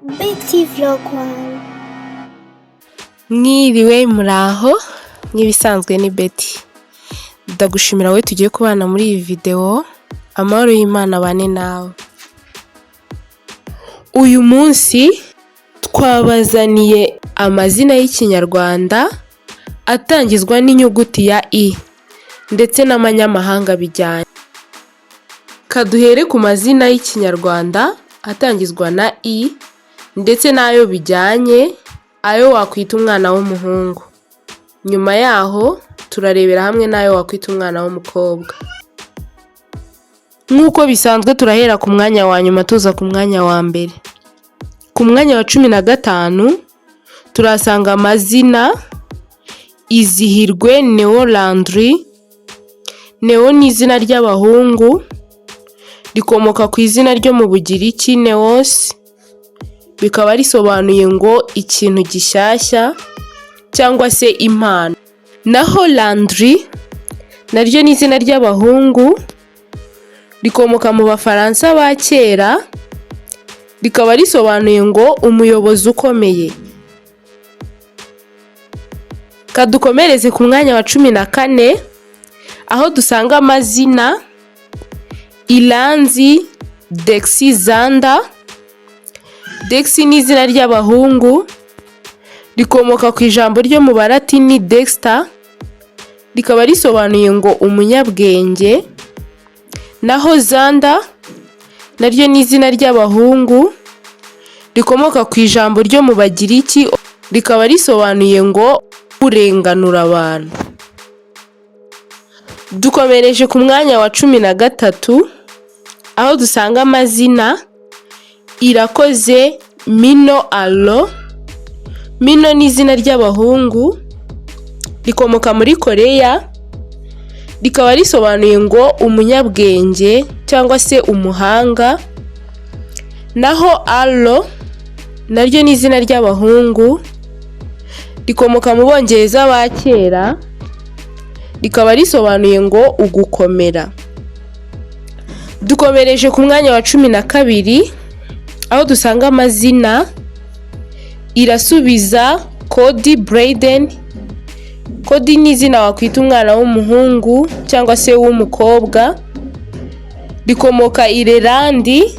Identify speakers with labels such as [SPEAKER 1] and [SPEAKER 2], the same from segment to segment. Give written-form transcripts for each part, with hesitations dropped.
[SPEAKER 1] Betty Vlog One.
[SPEAKER 2] Mwiriwe muraho nk'ibisanzwe ni Betty. Ndagushimira we tugiye kubana muri iyi video. Amahoro y'Imana bane nawe. Uyu munsi twabazaniye amazina y'ikinyarwanda atangizwa n'inyuguti ya I ndetse n'amanyamahanga bijyanye. Kaduhere ku mazina y'ikinyarwanda atangizwa na I ndetse n'ayo bijyanye, ayo wakwita umwana w'umuhungu. Nyuma yaho turarebera hamwe n'ayo wakwita umwana w'umukobwa. Nk'uko bisanzwe turahera ku mwanya wa nyuma tuza ku mwanya wa mbere. Ku mwanya wa 15 turasanga amazina Izihirwe Neo Landry. Neo ni izina ry'abahungu rikomoka ku izina ryo mu Bugiriki Neos, bikaba risobanuye ngo ikintu gishyashya cyangwa se impano. Naho Landry naryo ni izina ry'abahungu rikomoka mu Bafaransa ba kera, rikaba risobanuye ngo umuyobozi ukomeye. Kadukomereze ku mwanya wa 14 aho dusanga amazina Iranzi Dexy Zanda. Dexy ni izina ry'abahungu rikomoka ku ijambo ryo mu Balatini Dexter, rikaba risobanuye ngo umunyabwenge. Naho Zanda naryo ni izina ry'abahungu rikomoka ku ijambo ryo mu Bagiriki, rikaba risobanuye ngo urenganura abantu. Dukomereje ku mwanya wa 13 aho dusanga amazina Irakoze Mino Alo. Mino ni izina ry'abahungu rikomoka muri Korea, rikaba risobanuye ngo umunyabwenge cyangwa se umuhanga. Naho Alo naryo ni izina ry'abahungu rikomoka mu Bongereza ba kera, rikaba risobanuye ngo ugukomera. Dukomereje ku mwanya wa 12 aho dusanga amazina Irasubiza Cody Braden. Cody ni izina wakwita umwana w'umuhungu cyangwa se w'umukobwa, rikomoka Irelandi,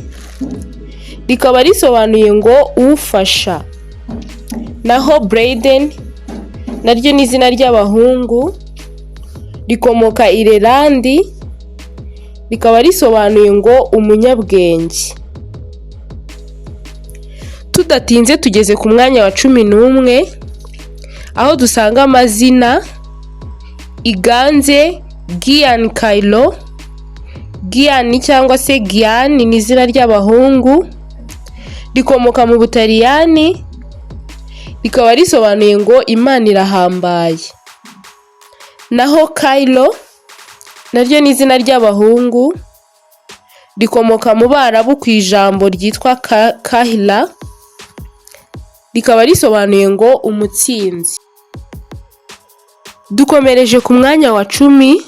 [SPEAKER 2] rikaba risobanuye ngo ufasha. Naho Braden naryo ni izina ry'abahungu rikomoka Irelandi, rikaba risobanuye ngo umunyabwenge. Tudatinze tugeze ku mwanya wa 11 aho dusanga amazina Iganze Gian Kailo. Gian cyangwa se Gian ni izina ry'abahungu rikomoka mu Butaliyani, rikaba risobanuye ngo Imana irahambaye. Naho Kailo naryo ni izina ry'abahungu rikomoka mu Barabu ku ijambo ryitwa Kahila, rikaba risobanuye ngo umutsinzi. Dukomereje ku mwanya wa 10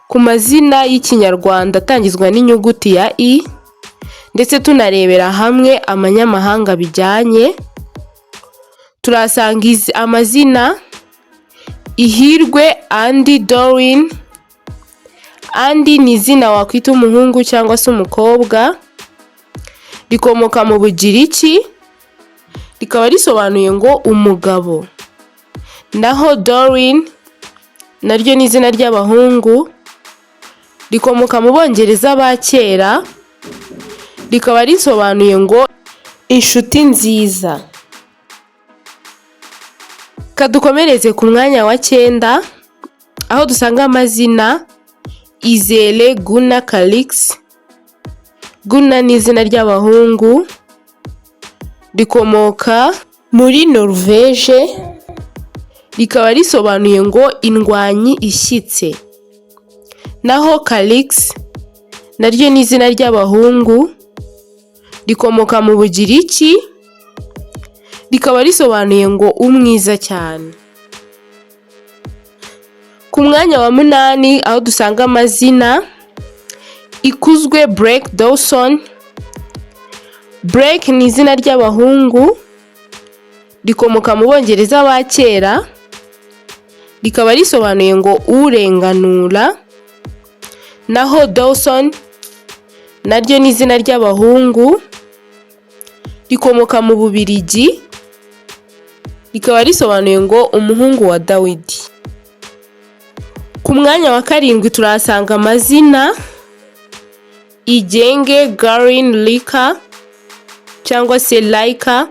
[SPEAKER 2] ku mazina y'ikinyarwanda atangizwa n'inyuguti ya I ndetse tunarebera hamwe amanyamahanga bijyanye. Turasanga amazina Ihirwe Andy Doreen. Andy ni izina wakwita umuhungu cyangwa se umukobwa rikomoka mu Bugiriki, rikaba risobanuye ngo umugabo. Naho Doreen naryo ni izina ry'abahungu rikomoka mu Bongereza ba kera, rikaba risobanuye ngo inshuti nziza. Kadukomereze ku mwanya wa 9 aho dusanga amazina Izere Guna Calix. Guna ni izina ry'abahungu rikomoka muri Norvege, rikaba risobanuye ngo indwanyi ishyitse. Naho Calix naryo ni izina ry'abahungu rikomoka mu Bugiriki, rikaba risobanuye ngo umwiza cyane. Ku mwanya wa 8 aho dusanga amazina Ikuzwe Break Dawson. Blake ni izina ry'abahungu rikomoka mu Bongereza ba kera, rikaba risobanuye ngo urenganura. Naho Dawson naryo ni izina ry'abahungu rikomoka mu Bubiligi, rikaba risobanuye ngo umuhungu wa Dawidi. Ku mwanya wa 7 turahasanga amazina Igenge Garin Lika cyangwa se Laika.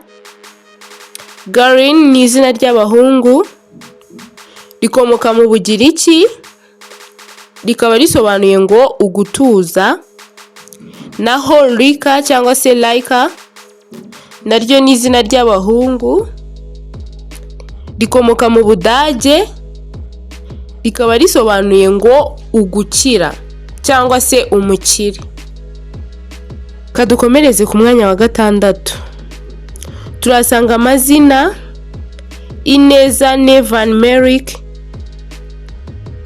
[SPEAKER 2] Garin ni izina ry'abahungu rikomoka mu Bugiriki, rikaba risobanuye ngo ugutuza. Naho Lika cyangwa se Laika naryo ni izina ry'abahungu rikomoka mu Budage, rikaba risobanuye ngo ugukira cyangwa se umukire. Kadukomereze ku mwanya wa 6 turasanga amazina Ineza Nevan Merrick.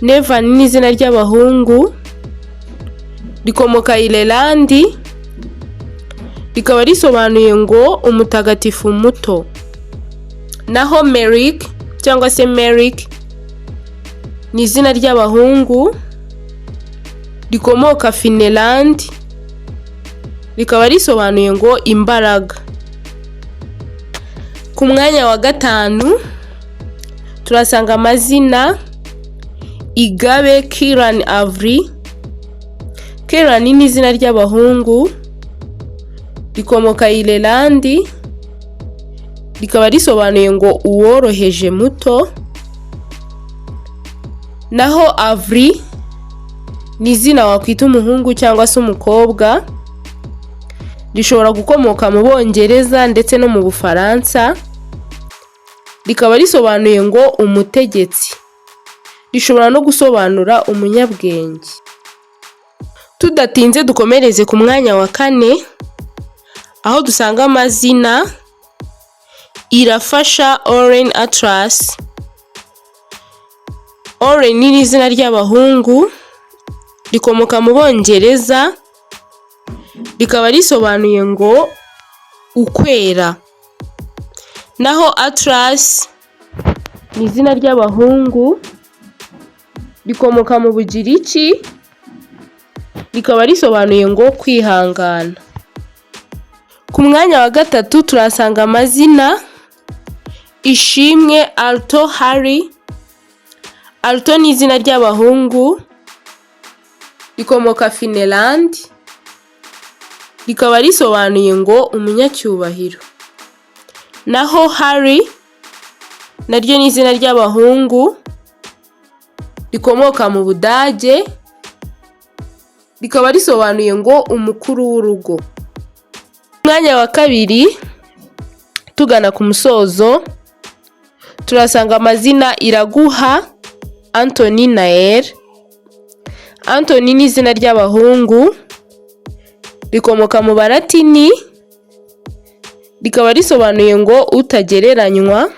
[SPEAKER 2] Nevan ni izina ry'abahungu rikomoka Irelandi, rikaba risobanuye ngo umutagatifu muto. Naho Merrick cyangwa se Merrick ni izina ry'abahungu rikomoka Finland, rikaba risobanuye ngo imbaraga. Ku mwanya wa 5 turasanga amazina Igabe Kiran Avri. Kiran ni izina ry'abahungu rikomoka Irelandi, rikaba risobanuye ngo uworoheje muto. Naho Avri ni izina wakwita umuhungu cyangwa se umukobwa, rishobora gukomoka mu Bongereza ndetse no mu Bufaransa, rikaba risobanuye ngo umutegetsi. Rishobora no gusobanura umunyabwenge. Tudatinze dukomereze ku mwanya wa 4 aho dusanga amazina Irafasha Oren Atlas. Oren ni izina ry'abahungu rikomoka mu Bongereza, rikaba risobanuye ngo ukwera. Naho Atlas ni izina ry'abahungu rikomoka mu Bugiriki, rikaba risobanuye ngo kwihangana. Ku mwanya wa 3 turasanga amazina Ishimwe Alto Hari. Alto ni izina ry'abahungu rikomoka Finland, rikaba risobanuye ngo umunyacyubahiro. Naho Hari naryo ni izina ry'abahungu rikomoka mu Budage, rikaba risobanuye ngo umukuru w'urugo. Mwanya wa 2 tugana ku musozo turasanga amazina Iraguha Anthony Nael. Anthony ni izina ry'abahungu rikomoka mu Baratini, rikaba risobanuye ngo utagereranywa.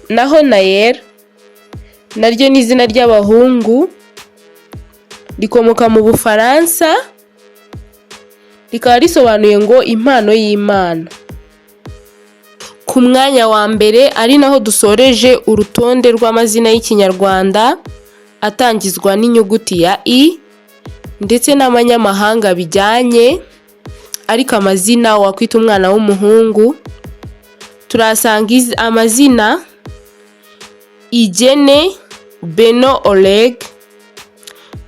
[SPEAKER 2] Naho Nael naryo ni izina ry'abahungu rikomoka mu Bufaransa, rikaba risobanuye ngo impano y'Imana. Ku mwanya wa 1 ari naho dusoreje urutonde rw'amazina y'Ikinyarwanda atangizwa n'inyuguti ya I ndetse n'amanyamahanga bijyanye, ariko amazina wakwita umwana w'umuhungu turasanga amazina Igene Beno Oleg.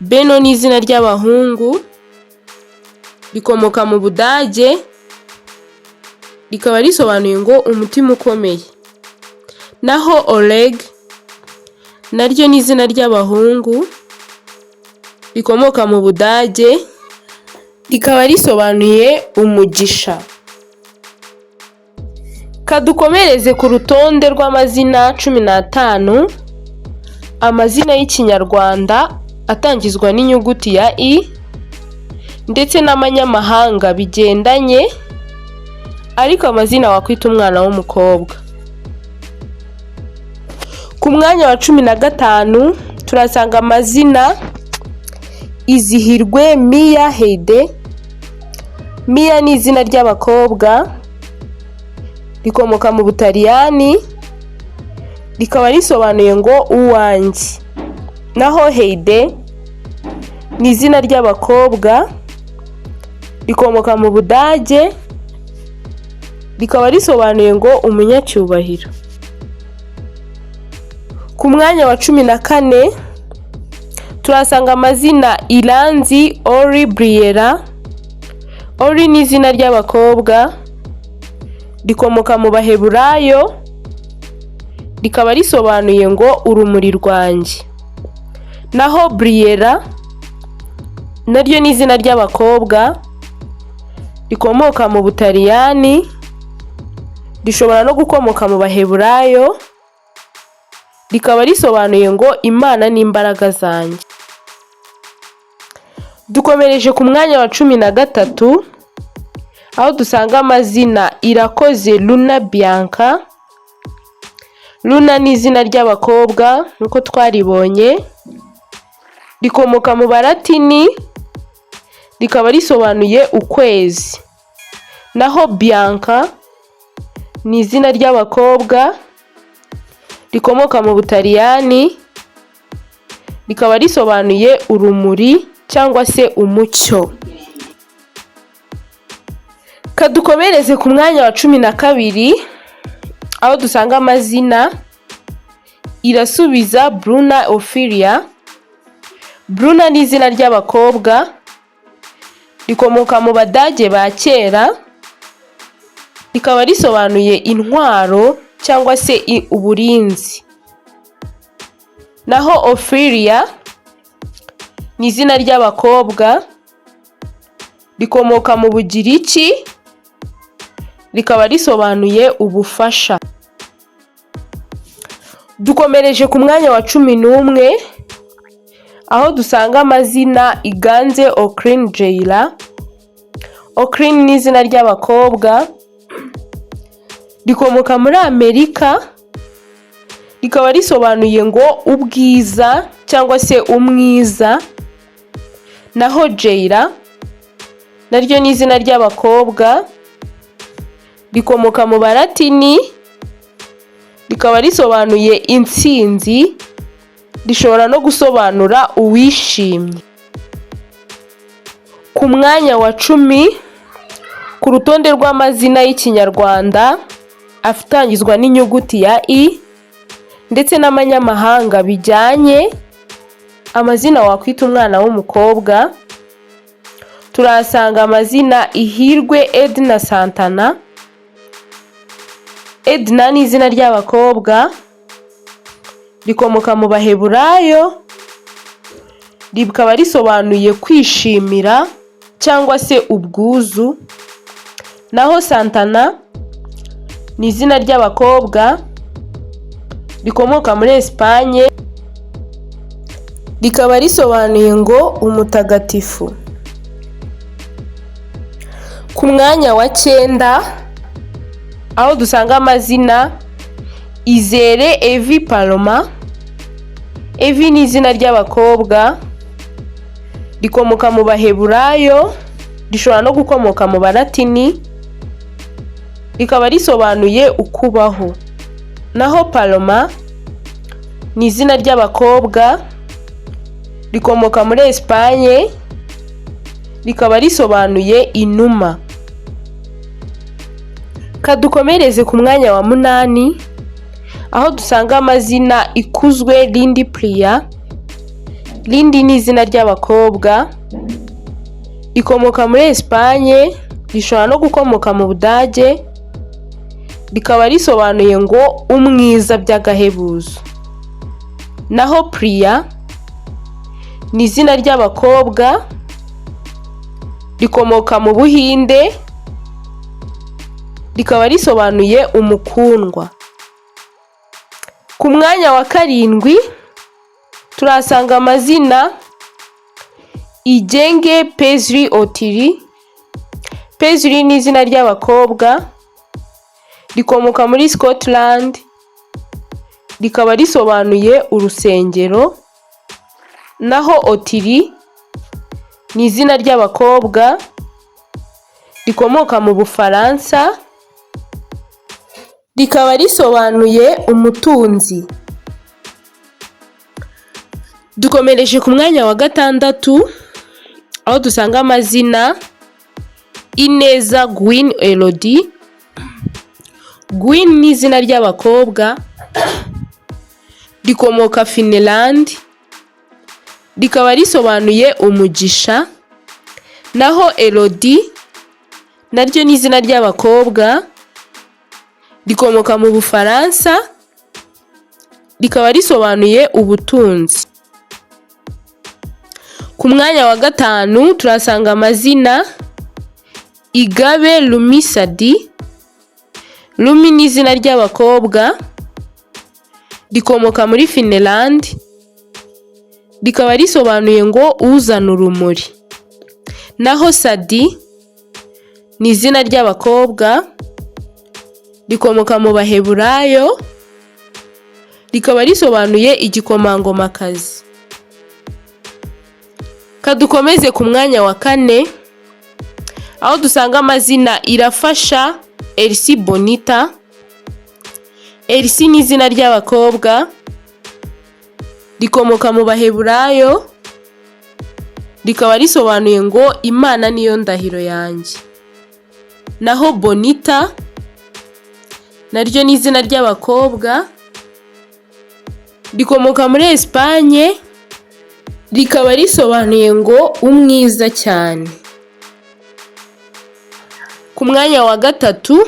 [SPEAKER 2] Beno ni izina ry'abahungu rikomoka mu Budage, rikaba risobanuye ngo umutima ukomeye. Naho Oleg naryo ni izina ry'abahungu rikomoka mu Budage, rikaba risobanuye umugisha. Kadukomereze ku rutonde rw'amazina 15 amazina y'Ikinyarwanda atangizwa n'inyuguti ya I ndetse n'amanyamahanga bigendanye, ariko amazina wakwita umwana w'umukobwa. Ku mwanya wa 15 turasanga amazina Izihirwe Mia Heide. Mia ni izina ry'abakobwa rikomoka mu Butaliyani, rikaba risobanuye ngo uwanjye. Naho Heide ni izina ry'abakobwa rikomoka mu Budage, rikaba risobanuye ngo umunyacyubahiro. Ku mwanya wa 14 turasanga amazina Iranzi, Ori, Briella. Ori ni izina ry'abakobwa rikomoka mu Baheburayo, rikaba risobanuye ngo urumuri rwanjye. Naho Briella naryo ni izina ry'abakobwa rikomoka mu Butaliyani, rishobora no gukomoka mu Baheburayo, rikaba risobanuye ngo Imana n'imbaraga zanjye. Dukomereje ku mwanya wa 13 aho dusanga amazina Irakoze Luna Bianca. Luna ni izina ry'abakobwa nkuko twaribonye, rikomoka mu Balatini, rikaba risobanuye ukwezi. Naho Bianca ni izina ry'abakobwa rikomoka mu Butaliyani, rikaba risobanuye urumuri cyangwa se umucyo. Kadukomereze ku mwanya wa 12 aho dusanga amazina Irasubiza Bruna Ophelia. Bruna ni izina ry'abakobwa rikomoka mu Badage ba kera, rikaba risobanuye intwaro cyangwa se uburinzi. Naho Ophelia ni izina ry'abakobwa rikomoka mu Bugiriki, rikaba risobanuye ubufasha. Dukomereje ku mwanya wa 11 aho dusanga amazina Iganze Okrin Jaila. Okrin ni izina ry'abakobwa rikomoka muri Amerika, rikaba risobanuye ngo ubwiza cyangwa se umwiza. Naho Jaila naryo ni izina ry'abakobwa rikomoka mu Balatini, rikaba risobanuye intsinzi, rishobora no gusobanura uwishimye. Ku mwanya wa 10 ku rutonde rw'amazina y'Ikinyarwanda afitangizwa n'inyuguti ya I ndetse n'amanyamahanga bijyanye, amazina wakwita umwana w'umukobwa, turasanga amazina Ihirwe Edna Santana. Edna ni izina ry'abakobwa rikomoka mu Baheburayo, rikaba risobanuye kwishimira cyangwa se ubwuzu. Naho Santana ni izina ry'abakobwa rikomoka muri Espanye, rikaba risobanuye ngo umutagatifu. Ku mwanya wa 9 aho dusanga amazina Izere Evi Paloma. Evi ni izina ry'abakobwa rikomoka mu Baheburayo, rishobora no gukomoka mu Balatini, rikaba risobanuye ukubaho. Naho Paloma ni izina ry'abakobwa rikomoka muri Espanye, rikaba risobanuye inuma. Kadukomereze ku mwanya wa 8 aho dusanga amazina Ikuzwe Lindi Priya. Lindi ni izina ry'abakobwa rikomoka muri Espanye, rishobora no gukomoka mu Budage, rikaba risobanuye ngo umwiza by'agahebuzo. Naho Priya ni izina ry'abakobwa rikomoka mu Buhinde, rikaba risobanuye umukundwa. Ku mwanya wa 7 turasanga amazina Igenge Pezri Otiri. Pezri ni izina ry'abakobwa rikomoka muri Scotland, rikaba risobanuye urusengero. Naho Otiri ni izina ry'abakobwa rikomoka mu Bufaransa, rikaba risobanuye umutunzi. Dukomereje ku mwanya wa gatandatu, aho dusanga amazina Ineza Gwyn Elodie. Gwyn ni izina ry'abakobwa, rikomoka Finland, rikaba risobanuye umugisha. Naho Elodie naryo ni izina ry'abakobwa, rikomoka mu Bufaransa, rikaba risobanuye ubutunzi. Ku mwanya wa gatanu turasanga amazina Igabe Lumi Sadi. Lumi ni izina ry'abakobwa, rikomoka muri Finland, rikaba risobanuye ngo uzana urumuri. Naho Sadi ni izina ry'abakobwa, rikomoka mu Baheburayo, rikaba risobanuye igikomangomakazi. Kadukomeze ku mwanya wa kane, aho dusanga amazina Irafasha Elsie Bonita. Elsie ni izina ry'abakobwa, rikomoka mu Baheburayo, rikaba risobanuye ngo Imana niyo ndahiro yanjye. Naho Bonita naryo ni izina ry'abakobwa, rikomoka muri Espagne, rikaba risobanuye ngo umwiza cyane. Ku mwanya wa gatatu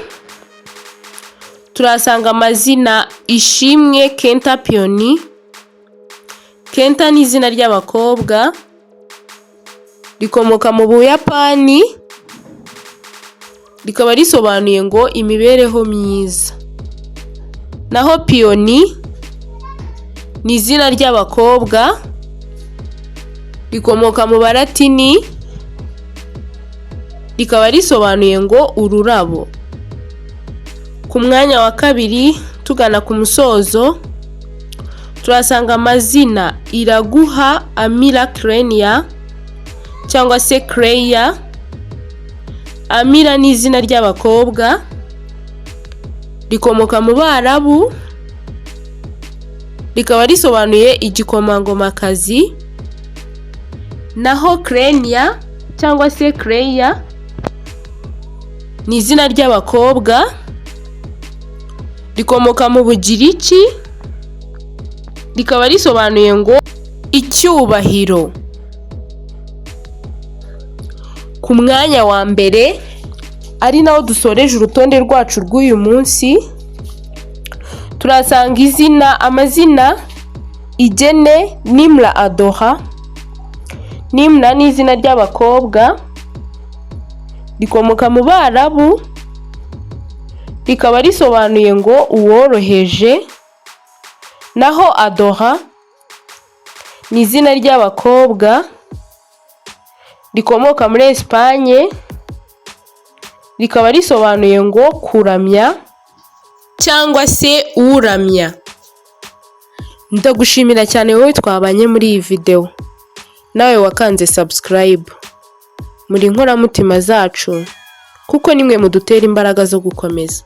[SPEAKER 2] turasanga amazina Ishimwe Kenta Pioni. Kenta ni izina ry'abakobwa, rikomoka mu Buyapani, rikaba risobanuye ngo imibereho myiza. Naho Pioni ni izina ry'abakobwa, rikomoka mu Balatini, rikaba risobanuye ngo ururabo. Ku mwanya wa kabiri tugana ku musozo turasanga amazina Iraguha Amira Krenia cyangwa se Kreya. Amira ni izina ry'abakobwa, rikomoka mu Barabu, rikaba risobanuye igikomangomakazi. Naho Krenia cyangwa se Kreya ni izina ry'abakobwa, rikomoka mu Bugiriki, rikaba risobanuye ngo icyubahiro. Ku mwanya wa mbere ari naho dusoreje urutonde rwacu rw'uyu munsi, turasanga amazina Igene Nimra Adoha. Nimra ni izina ry'abakobwa, rikomoka mu Barabu, rikaba risobanuye ngo uworoheje. Naho Adoha ni izina ry'abakobwa, rikomoka muri Espagne, rikaba risobanuye ngo kuramya cyangwa se uramya. Ndagushimira cyane wowe twabanye muri iyi video, nawe wakanze subscribe. Muri inkoramutima zacu kuko nimwe mudutera imbaraga zo gukomeza.